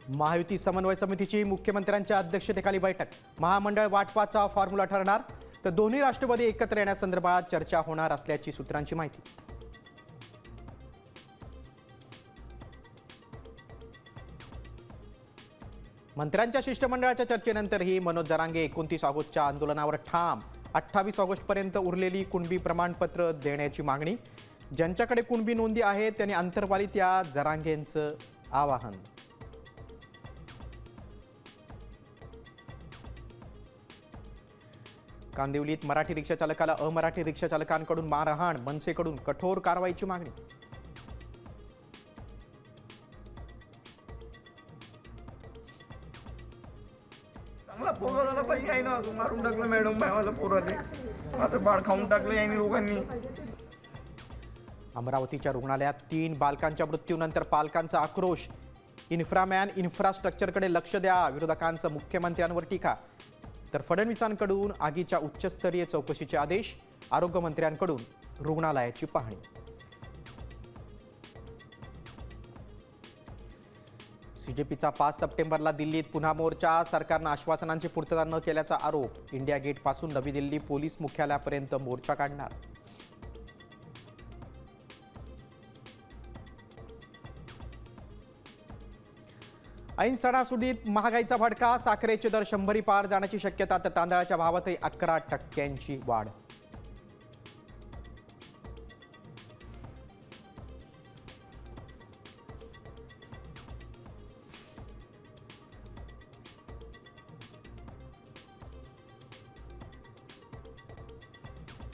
महायुती समन्वय समितीची मुख्यमंत्र्यांच्या अध्यक्षतेखाली बैठक. महामंडळ वाटपाचा फॉर्म्युला ठरणार, तर दोन्ही राष्ट्रवादी एकत्र येण्यासंदर्भात चर्चा होणार असल्याची सूत्रांची माहिती. मंत्र्यांच्या शिष्टमंडळाच्या चर्चेनंतरही मनोज जरांगे 29 ऑगस्टच्या आंदोलनावर ठाम. 28 ऑगस्टपर्यंत उरलेली कुणबी प्रमाणपत्र देण्याची मागणी. ज्यांच्याकडे कुणबी नोंदी आहेत त्यांनी अंतर्वालीत या, जरांगेंचं आवाहन. कांदिवलीत मराठी रिक्षा चालकाला अमराठी रिक्षा चालकांकडून मारहाण. मनसेकडून कठोर कारवाईची मागणी. चांगला पोरगा झाला पाहिजे. आहे ना, मारून टाकलं मॅडम भावाला पोराले. आता बाळ खाऊन टाकलं यांनी लोकांनी. अमरावतीच्या रुग्णालयात 3 बालकांच्या मृत्यूनंतर पालकांचा आक्रोश. इन्फ्रामॅन इन्फ्रास्ट्रक्चरकडे लक्ष द्या, विरोधकांचं मुख्यमंत्र्यांवर टीका. तर फडणवीसांकडून आगीच्या उच्चस्तरीय चौकशीचे आदेश. आरोग्यमंत्र्यांकडून रुग्णालयाची पाहणी. सीजेपीचा 5 सप्टेंबरला दिल्लीत पुन्हा मोर्चा. सरकारनं आश्वासनांची पूर्तता न केल्याचा आरोप. इंडिया गेटपासून नवी दिल्ली पोलीस मुख्यालयापर्यंत मोर्चा काढणार. ऐन सणासुदीत महागाईचा भडका. साखरेचे दर 100 पार जाण्याची शक्यता, तर तांदळाच्या भावातही 11% वाढ.